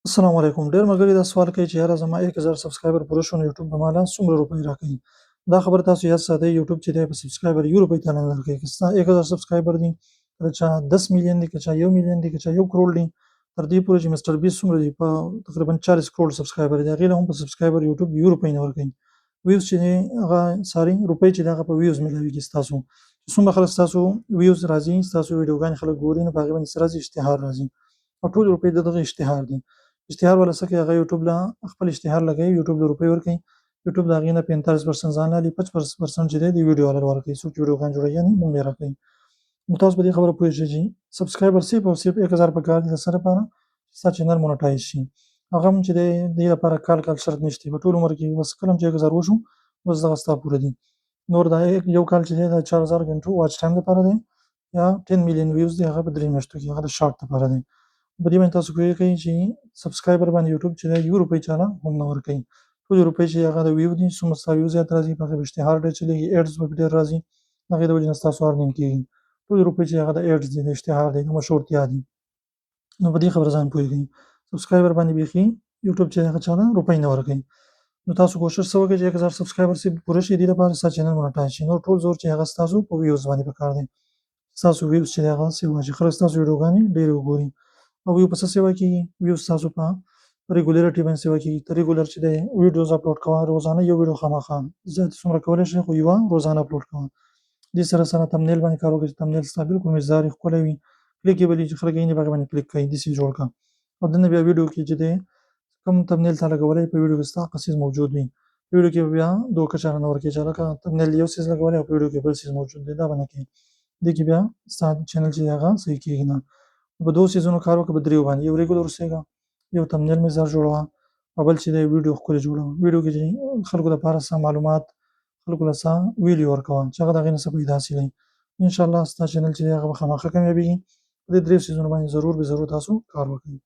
السلام علیکم. ډېر ملګري دا سوال کوي چې یاره زما 1000 سبسکرایبر پوره شو نو یوټیوب به ماله څومره روپۍ راکوي. دا خبره تاسو یاد ساتئ، یوټیوب چې دی په سبسکرایبر یو روپۍ ته نه درکوي. که ستا 1000 سبسکرایبر دي، که چا 10 میلیون دي، که چا 1 میلیون دي، که چا 1 کروڑ دي، تر دې پورې چې مسټر بیس څومره دي په تقریبا 40 کروڑ سبسکرایبر دي، هغې له هم په سبسکرایبر یوټیوب یو روپۍ نه ورکوي. ویوز چې دی هغه روپۍ چې دی هغه په ویوز میلاویږي ستاسو. چې څومره خلک ستاسو ویوز راځي، ستاسو ویډیوګانې خلک ګوري، نو په هغې باندې څه راځي؟ اشتهار راځي. او ټول روپۍ د دغه اشتهار دي. اشتهار والا څه کوي؟ هغه یوټیوب له خپل اشتهار لګوي، یوټیوب له روپۍ ورکوي. یوټیوب د هغې نه 45% ځان له اخلي، 55% چې دی د ویډیو والا له ورکوي، څوک چې ویډیوګانې جوړوي یعنې موږ یې راکوي. نو تاسو په دې خبره پوه شئ چې سبسکرایبر صرف او صرف 1000 پکار دي د څه لپاره؟ چې ستا چینل مونټایز شي. هغه هم چې دی دې لپاره کال شرط نشته، په ټول عمر کې بس کله هم چې 1000 وشو بس دغه ستا پوره دي. نور دا یو کال چې دی د 4000 غنټو واچ ټایم لپاره دی، یا 10 میلیون ویوز دی، هغه په 3 میاشتو کې، هغه د شارټ لپاره دی. په دې باندې تاسو پوهېږئ چې سبسکرایبر باندې یوټیوب چې دی یو روپۍ چاله هم نه ورکوي. ټولې روپۍ چې هغه د ویو دي، څومره ستا ویو زیات راځي په هغې به اشتهار ډېر چلېږي، ایډز به ډېر راځي، د هغې د وجې نه ستاسو ارنینګ کېږي. ټولې روپۍ چې هغه د ایډز دي، د اشتهار دی، د مشهورتیا دي. نو په دې خبره ځان پوهېږئ. سبسکرایبر باندې بیخي یوټیوب چې هغه چاله روپۍ نه ورکوي. نو تاسو کوشش څه وکړئ چې 1000 سبسکرایبر صرف پوره شي، دې لپاره ستا چینل مونټایز شي. نور ټول زور چې هغه ستاسو په ویوز باندې پکار دی. ستاسو ویوز چې دی هغه سیوا شي، خلک ستاسو ویډیوګانې ډېرې وګوري. او ویو په څه سیوا کېږي؟ ویو ستاسو په ریګولرټي باندې سیوا کېږي. ته ریګولر چې دی ویډیوز اپلوډ کوه، روزانه یو ویډیو خامخا، زیات څومره کولی شئ خو یوه روزانه اپلوډ کوه. دې سره تمنیل باندې کار وکړه چې تمنیل ستا بالکل مزدار وي، ښکلی وي، کلیکیبل وي، چې خلک یې په هغې باندې کلیک کوي، داسې جوړ کړه. او دننه بیا ویډیو کې چې دی کوم تمنیل تا لګولی په ویډیو کې ستا هغه څیز موجود وي. په ویډیو کې به بیا دوکه چاله نه ورکوې چې هلکه تمنیل یو څیز لګولی او په ویډیو کې بل څیز موجود دی، دا به نه کوې. دې کې بیا ستا چینل چې دی هغه صحیح کېږي نه. په 2 څیزونو کار وکړه، په 3 باندې. یو ریګولر اوسېږه، یو تمنیل مزدار جوړوه، او بل چې دی ویډیو ښکلې جوړوه. ویډیو کې چې خلکو لپاره څه معلومات، خلکو له څه ویلي ورکوه چې هغه د هغې نه څه پیدا حاصلوي. انشاءالله ستا چینل چې دی هغه به خامخا کامیابېږي. په دې 3 څیزونو باندې ضرور به ضرور تاسو کار وکړئ.